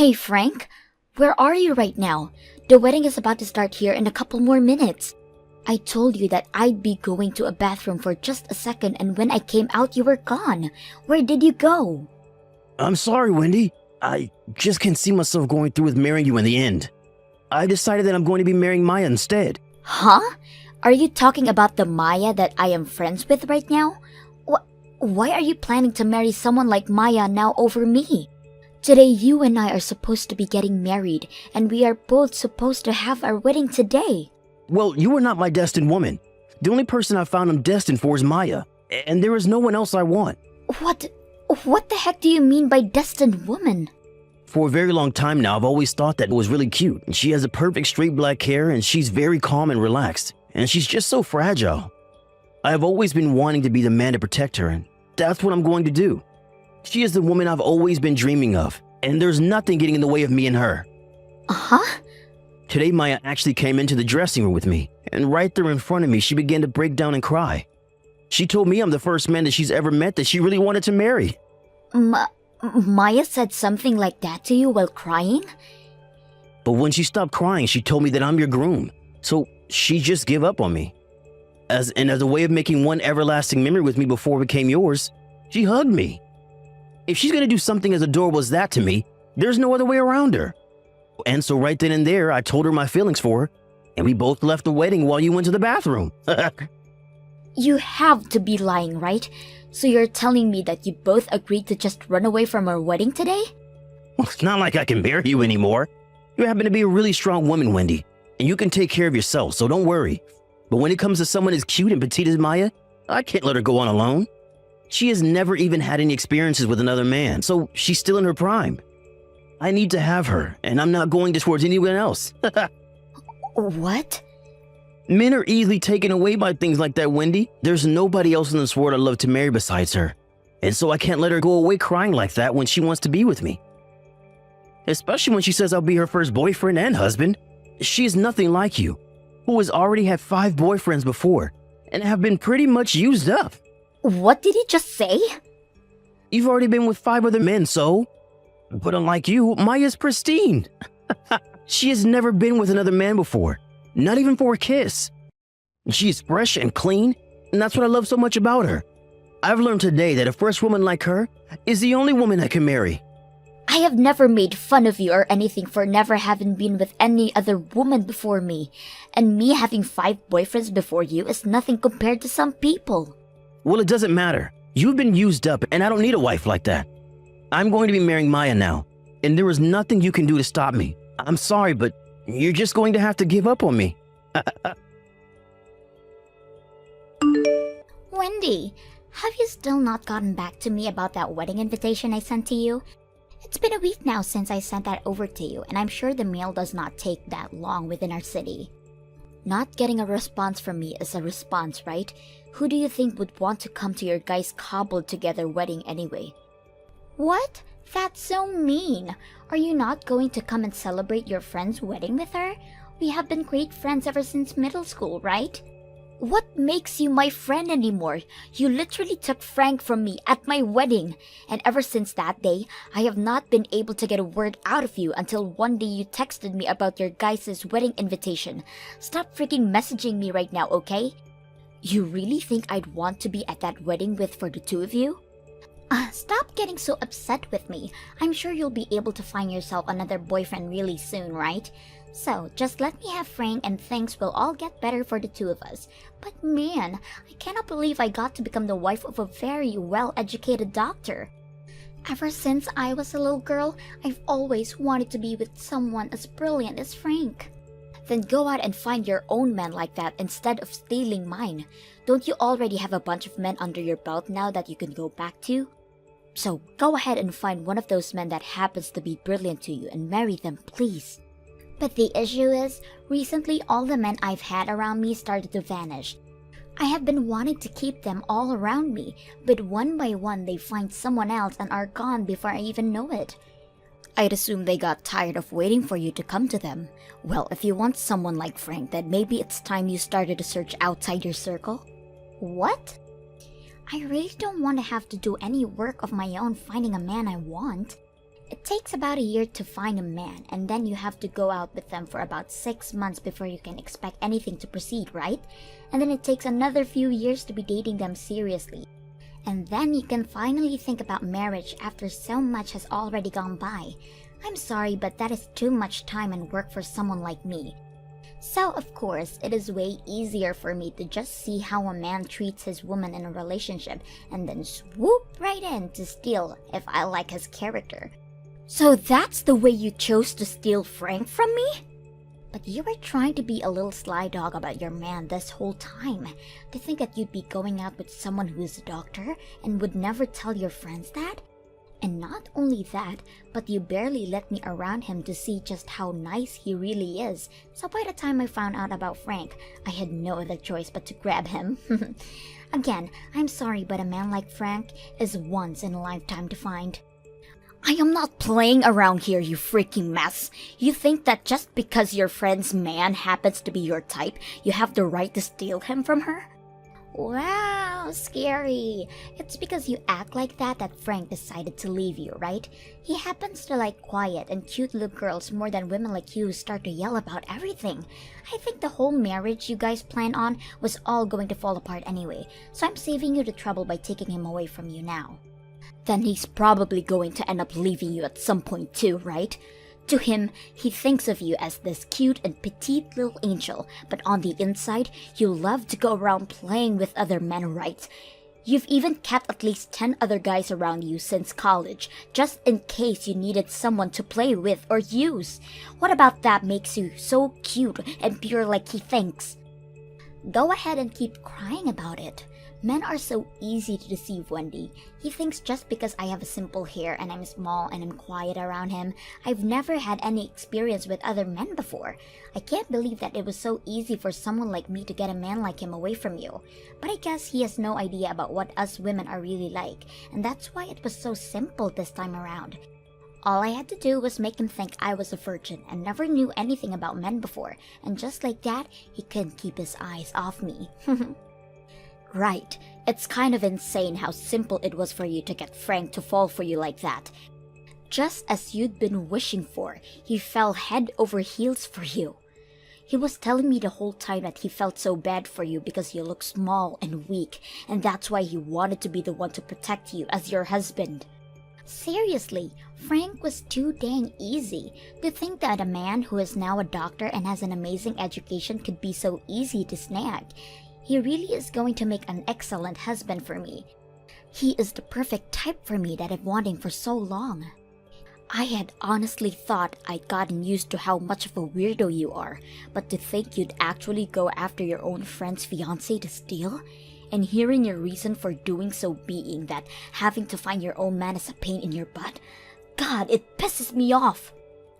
Hey Frank, where are you right now? The wedding is about to start here in a couple more minutes. I told you that I'd be going to a bathroom for just a second, and when I came out you were gone. Where did you go? I'm sorry, Wendy. I just can't see myself going through with marrying you in the end. I decided that I'm going to be marrying Maya instead. Huh? Are you talking about the Maya that I am friends with right now? Why are you planning to marry someone like Maya now over me? Today you and I are supposed to be getting married, and we are both supposed to have our wedding today. Well, you are not my destined woman. The only person I found I'm destined for is Maya, and there is no one else I want. What the heck do you mean by destined woman? For a very long time now, I've always thought that it was really cute. She has a perfect straight black hair, and she's very calm and relaxed, and she's just so fragile. I have always been wanting to be the man to protect her, and that's what I'm going to do. She is the woman I've always been dreaming of, and there's nothing getting in the way of me and her. Uh-huh? Today, Maya actually came into the dressing room with me, and right there in front of me, she began to break down and cry. She told me I'm the first man that she's ever met that she really wanted to marry. Maya said something like that to you while crying? But when she stopped crying, she told me that I'm your groom, so she just gave up on me. As a way of making one everlasting memory with me before it became yours, she hugged me. If she's gonna do something as adorable as that to me, there's no other way around her. And so right then and there, I told her my feelings for her, and we both left the wedding while you went to the bathroom. You have to be lying, right? So you're telling me that you both agreed to just run away from our wedding today? Well, it's not like I can marry you anymore. You happen to be a really strong woman, Wendy, and you can take care of yourself, so don't worry. But when it comes to someone as cute and petite as Maya, I can't let her go on alone. She has never even had any experiences with another man, so she's still in her prime. I need to have her, and I'm not going towards anyone else. What? Men are easily taken away by things like that, Wendy. There's nobody else in this world I'd love to marry besides her. And so I can't let her go away crying like that when she wants to be with me. Especially when she says I'll be her first boyfriend and husband. She is nothing like you, who has already had 5 boyfriends before, and have been pretty much used up. What did he just say? You've already been with 5 other men, so... But unlike you, Maya's pristine. She has never been with another man before, not even for a kiss. She is fresh and clean, and that's what I love so much about her. I've learned today that a fresh woman like her is the only woman I can marry. I have never made fun of you or anything for never having been with any other woman before me, and me having 5 boyfriends before you is nothing compared to some people. Well, it doesn't matter. You've been used up, and I don't need a wife like that. I'm going to be marrying Maya now, and there is nothing you can do to stop me. I'm sorry, but you're just going to have to give up on me. Wendy, have you still not gotten back to me about that wedding invitation I sent to you? It's been a week now since I sent that over to you, and I'm sure the mail does not take that long within our city. Not getting a response from me is a response, right? Who do you think would want to come to your guys' cobbled together wedding anyway? What? That's so mean. Are you not going to come and celebrate your friend's wedding with her? We have been great friends ever since middle school, right? What makes you my friend anymore? You literally took Frank from me at my wedding. And ever since that day, I have not been able to get a word out of you until one day you texted me about your guys' wedding invitation. Stop freaking messaging me right now, okay? You really think I'd want to be at that wedding for the 2 of you? Stop getting so upset with me. I'm sure you'll be able to find yourself another boyfriend really soon, right? So, just let me have Frank and things will all get better for the 2 of us. But man, I cannot believe I got to become the wife of a very well-educated doctor. Ever since I was a little girl, I've always wanted to be with someone as brilliant as Frank. Then go out and find your own man like that instead of stealing mine. Don't you already have a bunch of men under your belt now that you can go back to? So go ahead and find one of those men that happens to be brilliant to you and marry them, please. But the issue is, recently all the men I've had around me started to vanish. I have been wanting to keep them all around me, but one by one they find someone else and are gone before I even know it. I'd assume they got tired of waiting for you to come to them. Well, if you want someone like Frank, then maybe it's time you started to search outside your circle. What? I really don't want to have to do any work of my own finding a man I want. It takes about a year to find a man, and then you have to go out with them for about 6 months before you can expect anything to proceed, right? And then it takes another few years to be dating them seriously. And then you can finally think about marriage after so much has already gone by. I'm sorry, but that is too much time and work for someone like me. So, of course, it is way easier for me to just see how a man treats his woman in a relationship and then swoop right in to steal if I like his character. So that's the way you chose to steal Frank from me? But you were trying to be a little sly dog about your man this whole time. To think that you'd be going out with someone who is a doctor and would never tell your friends that? And not only that, but you barely let me around him to see just how nice he really is. So by the time I found out about Frank, I had no other choice but to grab him. Again, I'm sorry, but a man like Frank is once in a lifetime to find. I am not playing around here, you freaking mess. You think that just because your friend's man happens to be your type, you have the right to steal him from her? Wow, scary. It's because you act like that Frank decided to leave you, right? He happens to like quiet and cute little girls more than women like you who start to yell about everything. I think the whole marriage you guys planned on was all going to fall apart anyway, so I'm saving you the trouble by taking him away from you now. Then he's probably going to end up leaving you at some point too, right? To him, he thinks of you as this cute and petite little angel, but on the inside, you love to go around playing with other men, right? You've even kept at least 10 other guys around you since college, just in case you needed someone to play with or use. What about that makes you so cute and pure like he thinks? Go ahead and keep crying about it. Men are so easy to deceive, Wendy. He thinks just because I have a simple hair and I'm small and I'm quiet around him, I've never had any experience with other men before. I can't believe that it was so easy for someone like me to get a man like him away from you. But I guess he has no idea about what us women are really like, and that's why it was so simple this time around. All I had to do was make him think I was a virgin and never knew anything about men before, and just like that, he couldn't keep his eyes off me. Right. It's kind of insane how simple it was for you to get Frank to fall for you like that. Just as you'd been wishing for, he fell head over heels for you. He was telling me the whole time that he felt so bad for you because you look small and weak, and that's why he wanted to be the one to protect you as your husband. Seriously, Frank was too dang easy. To think that a man who is now a doctor and has an amazing education could be so easy to snag. He really is going to make an excellent husband for me. He is the perfect type for me that I've wanting for so long. I had honestly thought I'd gotten used to how much of a weirdo you are, but to think you'd actually go after your own friend's fiancé to steal? And hearing your reason for doing so being that having to find your own man is a pain in your butt? God, it pisses me off!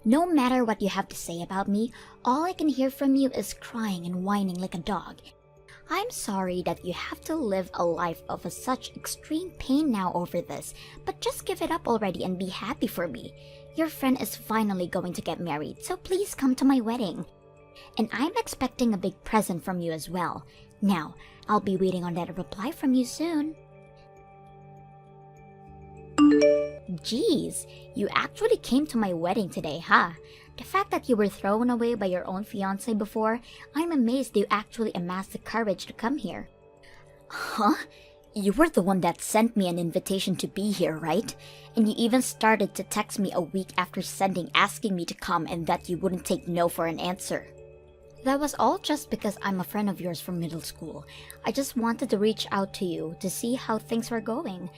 No matter what you have to say about me, all I can hear from you is crying and whining like a dog. I'm sorry that you have to live a life of such extreme pain now over this, but just give it up already and be happy for me. Your friend is finally going to get married, so please come to my wedding. And I'm expecting a big present from you as well. Now, I'll be waiting on that reply from you soon. Geez, you actually came to my wedding today, huh? The fact that you were thrown away by your own fiancé before, I'm amazed you actually amassed the courage to come here. Huh? You were the one that sent me an invitation to be here, right? And you even started to text me a week after sending asking me to come and that you wouldn't take no for an answer. That was all just because I'm a friend of yours from middle school. I just wanted to reach out to you to see how things were going.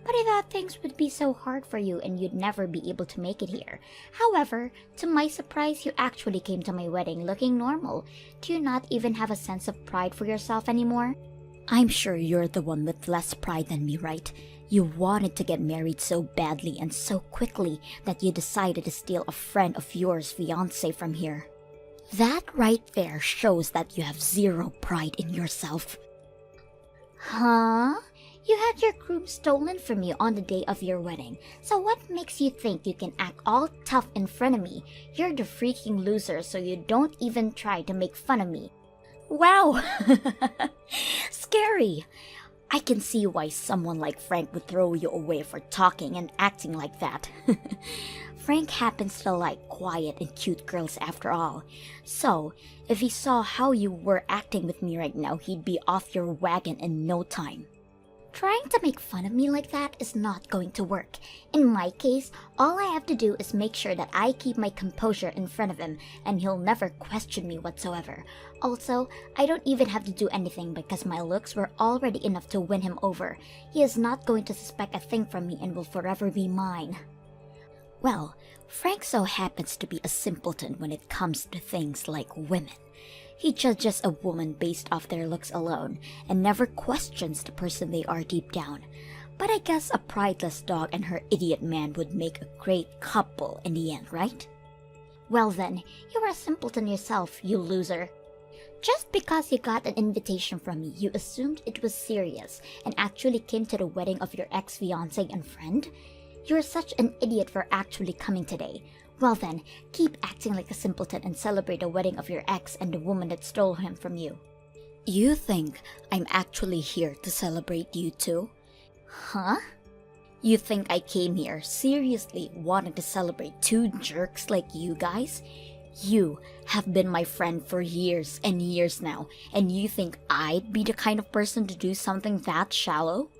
But I thought things would be so hard for you and you'd never be able to make it here. However, to my surprise, you actually came to my wedding looking normal. Do you not even have a sense of pride for yourself anymore? I'm sure you're the one with less pride than me, right? You wanted to get married so badly and so quickly that you decided to steal a friend of yours' fiancé from here. That right there shows that you have zero pride in yourself. Huh? You had your groom stolen from you on the day of your wedding, so what makes you think you can act all tough in front of me? You're the freaking loser, so you don't even try to make fun of me. Wow! Scary! I can see why someone like Frank would throw you away for talking and acting like that. Frank happens to like quiet and cute girls after all. So, if he saw how you were acting with me right now, he'd be off your wagon in no time. Trying to make fun of me like that is not going to work. In my case, all I have to do is make sure that I keep my composure in front of him, and he'll never question me whatsoever. Also, I don't even have to do anything because my looks were already enough to win him over. He is not going to suspect a thing from me and will forever be mine. Well, Frank so happens to be a simpleton when it comes to things like women. He judges a woman based off their looks alone and never questions the person they are deep down. But I guess a prideless dog and her idiot man would make a great couple in the end, right? Well then, you're a simpleton yourself, you loser. Just because you got an invitation from me, you assumed it was serious and actually came to the wedding of your ex-fiancé and friend? You're such an idiot for actually coming today. Well then, keep acting like a simpleton and celebrate the wedding of your ex and the woman that stole him from you. You think I'm actually here to celebrate you too? Huh? You think I came here seriously wanting to celebrate two jerks like you guys? You have been my friend for years and years now, and you think I'd be the kind of person to do something that shallow?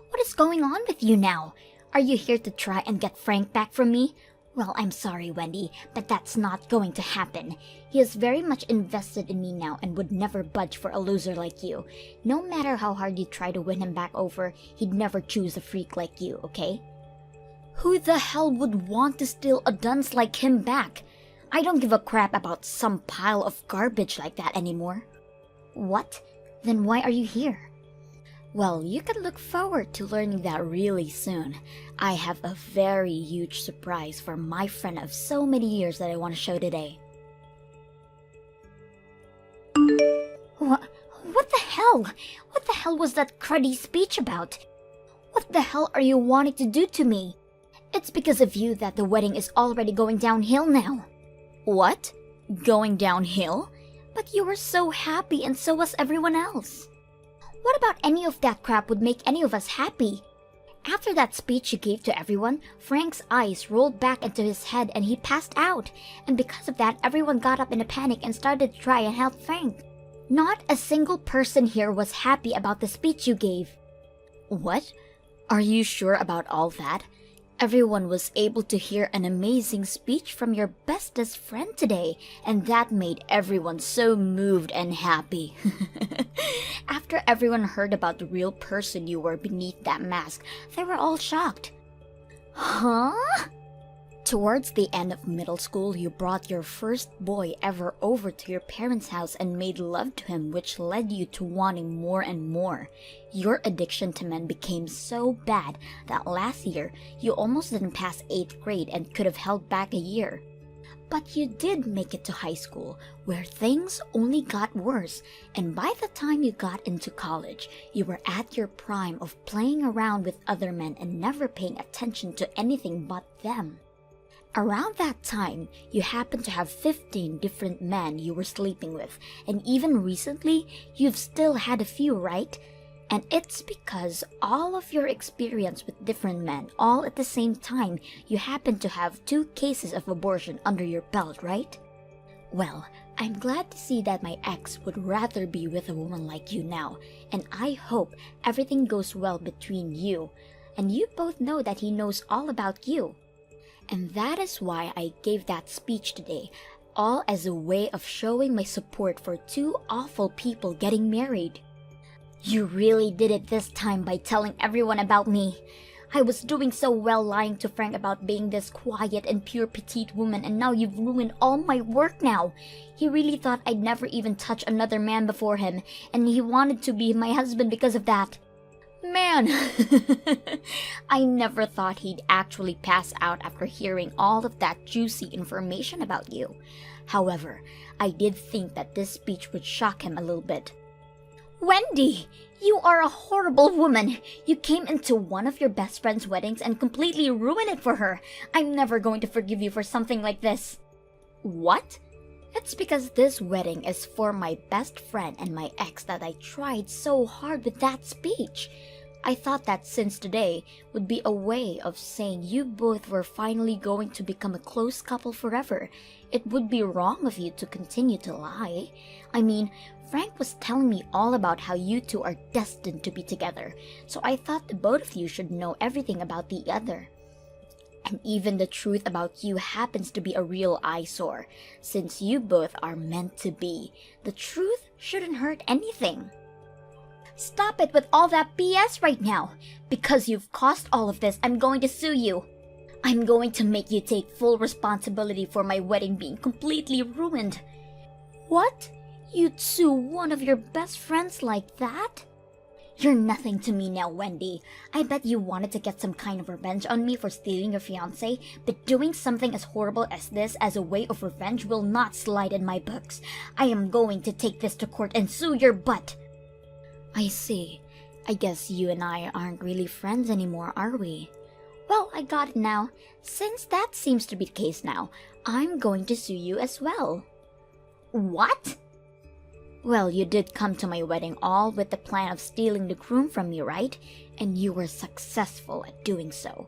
What is going on with you now? Are you here to try and get Frank back from me? Well, I'm sorry, Wendy, but that's not going to happen. He is very much invested in me now and would never budge for a loser like you. No matter how hard you try to win him back over, he'd never choose a freak like you, okay? Who the hell would want to steal a dunce like him back? I don't give a crap about some pile of garbage like that anymore. What? Then why are you here? Well, you can look forward to learning that really soon. I have a very huge surprise for my friend of so many years that I want to show today. What the hell? What the hell was that cruddy speech about? What the hell are you wanting to do to me? It's because of you that the wedding is already going downhill now. What? Going downhill? But you were so happy and so was everyone else. What about any of that crap would make any of us happy? After that speech you gave to everyone, Frank's eyes rolled back into his head and he passed out. And because of that, everyone got up in a panic and started to try and help Frank. Not a single person here was happy about the speech you gave. What? Are you sure about all that? Everyone was able to hear an amazing speech from your bestest friend today, and that made everyone so moved and happy. After everyone heard about the real person you were beneath that mask, they were all shocked. Huh? Towards the end of middle school, you brought your first boy ever over to your parents' house and made love to him, which led you to wanting more and more. Your addiction to men became so bad that last year, you almost didn't pass 8th grade and could have held back a year. But you did make it to high school, where things only got worse, and by the time you got into college, you were at your prime of playing around with other men and never paying attention to anything but them. Around that time, you happened to have 15 different men you were sleeping with, and even recently, you've still had a few, right? And it's because all of your experience with different men all at the same time, you happen to have 2 cases of abortion under your belt, right? Well, I'm glad to see that my ex would rather be with a woman like you now, and I hope everything goes well between you, and you both know that he knows all about you. And that is why I gave that speech today, all as a way of showing my support for 2 awful people getting married. You really did it this time by telling everyone about me. I was doing so well lying to Frank about being this quiet and pure petite woman, and now you've ruined all my work now. He really thought I'd never even touch another man before him, and he wanted to be my husband because of that. Man, I never thought he'd actually pass out after hearing all of that juicy information about you. However, I did think that this speech would shock him a little bit. Wendy, you are a horrible woman. You came into one of your best friend's weddings and completely ruined it for her. I'm never going to forgive you for something like this. What? It's because this wedding is for my best friend and my ex that I tried so hard with that speech. I thought that since today would be a way of saying you both were finally going to become a close couple forever, it would be wrong of you to continue to lie. I mean, Frank was telling me all about how you two are destined to be together, so I thought the both of you should know everything about the other. And even the truth about you happens to be a real eyesore, since you both are meant to be. The truth shouldn't hurt anything. Stop it with all that BS right now. Because you've caused all of this, I'm going to sue you. I'm going to make you take full responsibility for my wedding being completely ruined. What? You'd sue one of your best friends like that? You're nothing to me now, Wendy. I bet you wanted to get some kind of revenge on me for stealing your fiancé, but doing something as horrible as this as a way of revenge will not slide in my books. I am going to take this to court and sue your butt. I see. I guess you and I aren't really friends anymore, are we? Well, I got it now. Since that seems to be the case now, I'm going to sue you as well. What? Well, you did come to my wedding all with the plan of stealing the groom from me, right? And you were successful at doing so.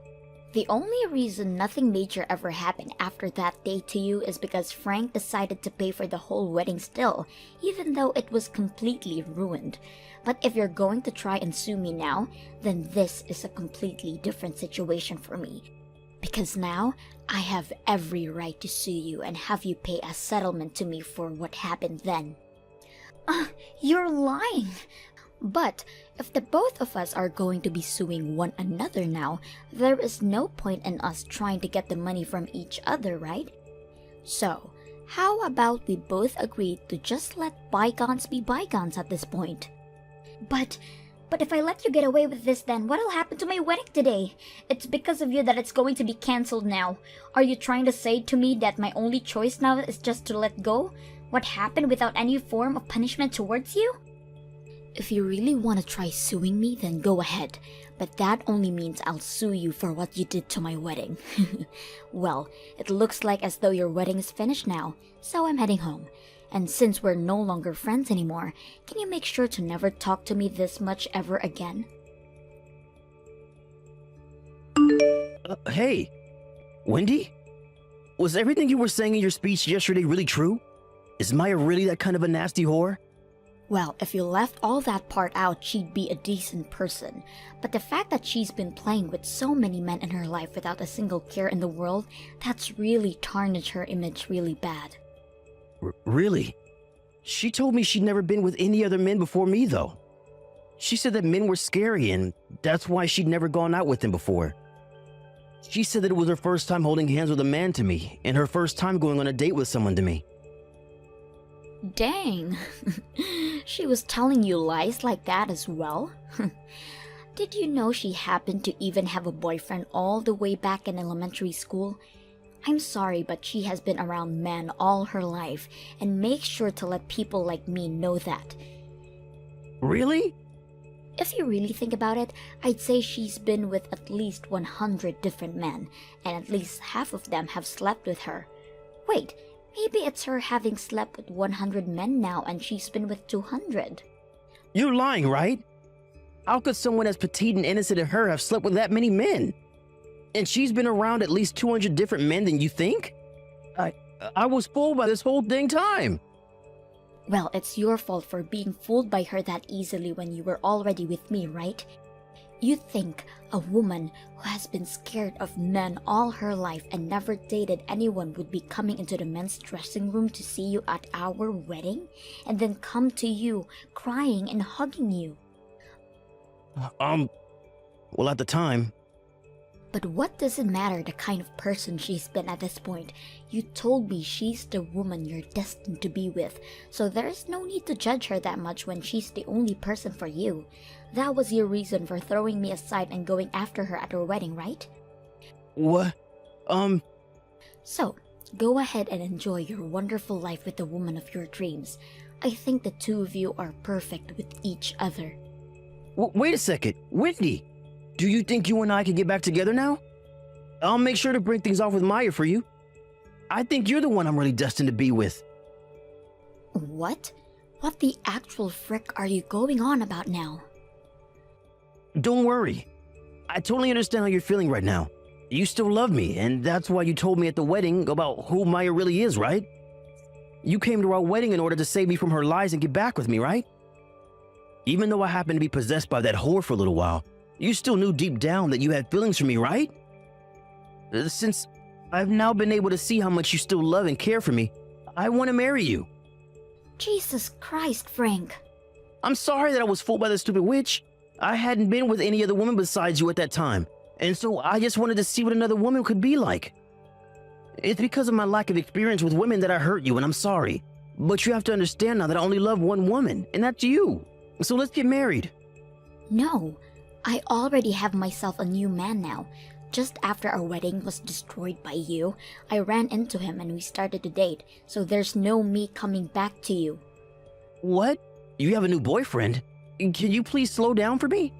The only reason nothing major ever happened after that day to you is because Frank decided to pay for the whole wedding still, even though it was completely ruined. But if you're going to try and sue me now, then this is a completely different situation for me. Because now, I have every right to sue you and have you pay a settlement to me for what happened then. You're lying! But if the both of us are going to be suing one another now, there is no point in us trying to get the money from each other, right? So, how about we both agree to just let bygones be bygones at this point? But if I let you get away with this, then what'll happen to my wedding today? It's because of you that it's going to be cancelled now. Are you trying to say to me that my only choice now is just to let go? What happened without any form of punishment towards you? If you really want to try suing me, then go ahead. But that only means I'll sue you for what you did to my wedding. Well, it looks like as though your wedding is finished now, so I'm heading home. And since we're no longer friends anymore, can you make sure to never talk to me this much ever again? Hey, Wendy? Was everything you were saying in your speech yesterday really true? Is Maya really that kind of a nasty whore? Well, if you left all that part out, she'd be a decent person. But the fact that she's been playing with so many men in her life without a single care in the world, that's really tarnished her image really bad. Really? She told me she'd never been with any other men before me, though. She said that men were scary, and that's why she'd never gone out with them before. She said that it was her first time holding hands with a man to me, and her first time going on a date with someone to me. Dang. She was telling you lies like that as well? Did you know she happened to even have a boyfriend all the way back in elementary school? I'm sorry, but she has been around men all her life, and make sure to let people like me know that. Really? If you really think about it, I'd say she's been with at least 100 different men, and at least half of them have slept with her. Wait, maybe it's her having slept with 100 men now and she's been with 200. You're lying, right? How could someone as petite and innocent as her have slept with that many men? And she's been around at least 200 different men than you think? I was fooled by this whole dang time. Well, it's your fault for being fooled by her that easily when you were already with me, right? You think a woman who has been scared of men all her life and never dated anyone would be coming into the men's dressing room to see you at our wedding and then come to you crying and hugging you? Well, at the time. But what does it matter the kind of person she's been at this point? You told me she's the woman you're destined to be with, so there's no need to judge her that much when she's the only person for you. That was your reason for throwing me aside and going after her at her wedding, right? What? So, go ahead and enjoy your wonderful life with the woman of your dreams. I think the two of you are perfect with each other. Wait a second, Whitney. Do you think you and I can get back together now? I'll make sure to break things off with Maya for you. I think you're the one I'm really destined to be with. What? What the actual frick are you going on about now? Don't worry. I totally understand how you're feeling right now. You still love me, and that's why you told me at the wedding about who Maya really is, right? You came to our wedding in order to save me from her lies and get back with me, right? Even though I happened to be possessed by that whore for a little while, you still knew deep down that you had feelings for me, right? Since I've now been able to see how much you still love and care for me, I want to marry you. Jesus Christ, Frank. I'm sorry that I was fooled by the stupid witch. I hadn't been with any other woman besides you at that time, and so I just wanted to see what another woman could be like. It's because of my lack of experience with women that I hurt you, and I'm sorry. But you have to understand now that I only love one woman, and that's you. So let's get married. No, I already have myself a new man now. Just after our wedding was destroyed by you, I ran into him and we started to date, so there's no me coming back to you. What? You have a new boyfriend? Can you please slow down for me?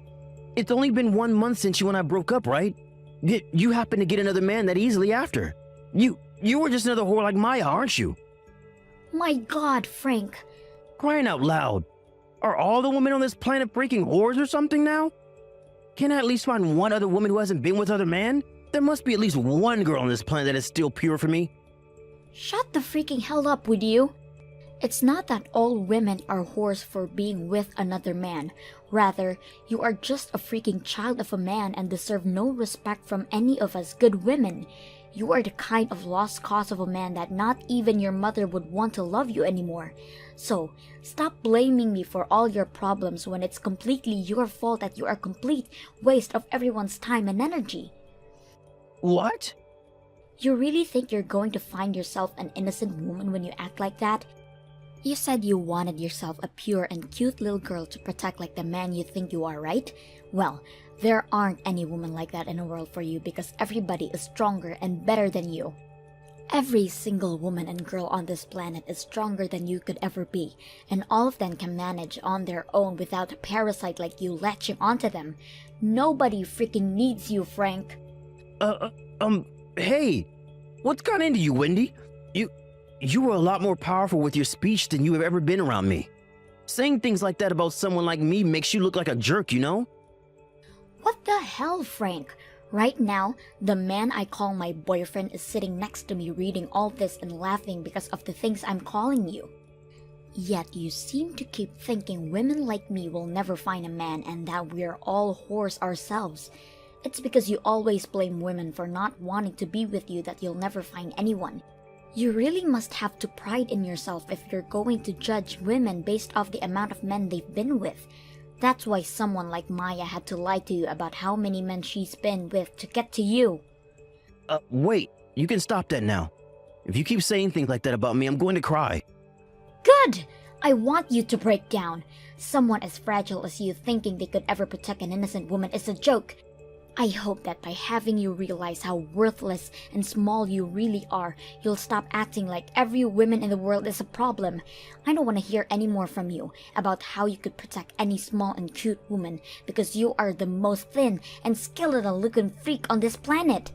It's only been 1 month since you and I broke up, right? You happened to get another man that easily after. You were just another whore like Maya, aren't you? My God, Frank. Crying out loud. Are all the women on this planet freaking whores or something now? Can I at least find one other woman who hasn't been with other man? There must be at least one girl on this planet that is still pure for me. Shut the freaking hell up, would you? It's not that all women are whores for being with another man. Rather, you are just a freaking child of a man and deserve no respect from any of us good women. You are the kind of lost cause of a man that not even your mother would want to love you anymore. So, stop blaming me for all your problems when it's completely your fault that you are a complete waste of everyone's time and energy. What? You really think you're going to find yourself an innocent woman when you act like that? You said you wanted yourself a pure and cute little girl to protect like the man you think you are, right? Well, there aren't any women like that in the world for you because everybody is stronger and better than you. Every single woman and girl on this planet is stronger than you could ever be, and all of them can manage on their own without a parasite like you latching onto them. Nobody freaking needs you, Frank. Hey, what's got into you, Wendy? You were a lot more powerful with your speech than you have ever been around me. Saying things like that about someone like me makes you look like a jerk, you know? What the hell, Frank? Right now, the man I call my boyfriend is sitting next to me reading all this and laughing because of the things I'm calling you. Yet you seem to keep thinking women like me will never find a man and that we're all whores ourselves. It's because you always blame women for not wanting to be with you that you'll never find anyone. You really must have to pride in yourself if you're going to judge women based off the amount of men they've been with. That's why someone like Maya had to lie to you about how many men she's been with to get to you. Wait, you can stop that now. If you keep saying things like that about me, I'm going to cry. Good! I want you to break down. Someone as fragile as you thinking they could ever protect an innocent woman is a joke. I hope that by having you realize how worthless and small you really are, you'll stop acting like every woman in the world is a problem. I don't want to hear any more from you about how you could protect any small and cute woman because you are the most thin and skeletal looking freak on this planet.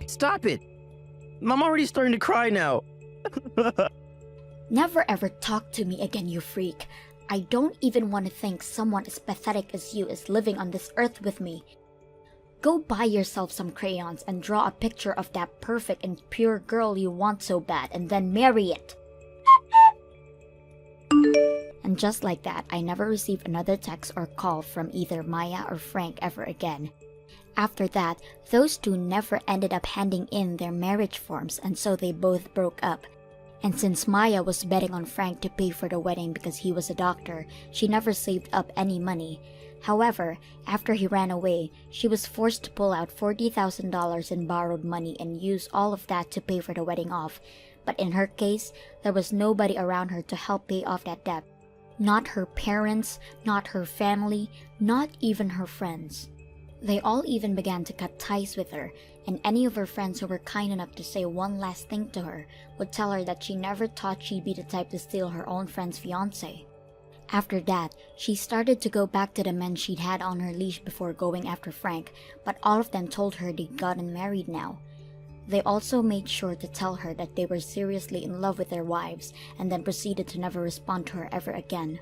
Stop it! I'm already starting to cry now. Never ever talk to me again, you freak. I don't even want to think someone as pathetic as you is living on this earth with me. Go buy yourself some crayons and draw a picture of that perfect and pure girl you want so bad and then marry it. And just like that, I never received another text or call from either Maya or Frank ever again. After that, those two never ended up handing in their marriage forms and so they both broke up. And since Maya was betting on Frank to pay for the wedding because he was a doctor, she never saved up any money. However, after he ran away, she was forced to pull out $40,000 in borrowed money and use all of that to pay for the wedding off. But in her case, there was nobody around her to help pay off that debt. Not her parents, not her family, not even her friends. They all even began to cut ties with her, and any of her friends who were kind enough to say one last thing to her would tell her that she never thought she'd be the type to steal her own friend's fiancé. After that, she started to go back to the men she'd had on her leash before going after Frank, but all of them told her they'd gotten married now. They also made sure to tell her that they were seriously in love with their wives, and then proceeded to never respond to her ever again.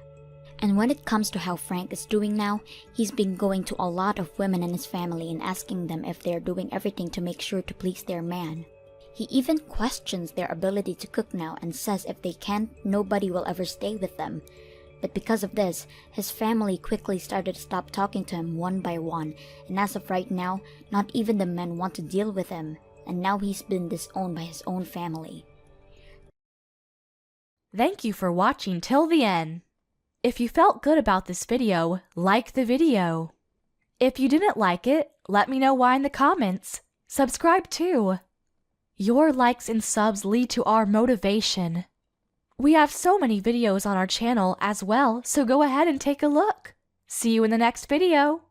And when it comes to how Frank is doing now, he's been going to a lot of women in his family and asking them if they're doing everything to make sure to please their man. He even questions their ability to cook now and says if they can't, nobody will ever stay with them. But because of this, his family quickly started to stop talking to him one by one, and as of right now, not even the men want to deal with him, and now he's been disowned by his own family. Thank you for watching till the end. If you felt good about this video, like the video. If you didn't like it, let me know why in the comments. Subscribe too. Your likes and subs lead to our motivation. We have so many videos on our channel as well, so go ahead and take a look. See you in the next video.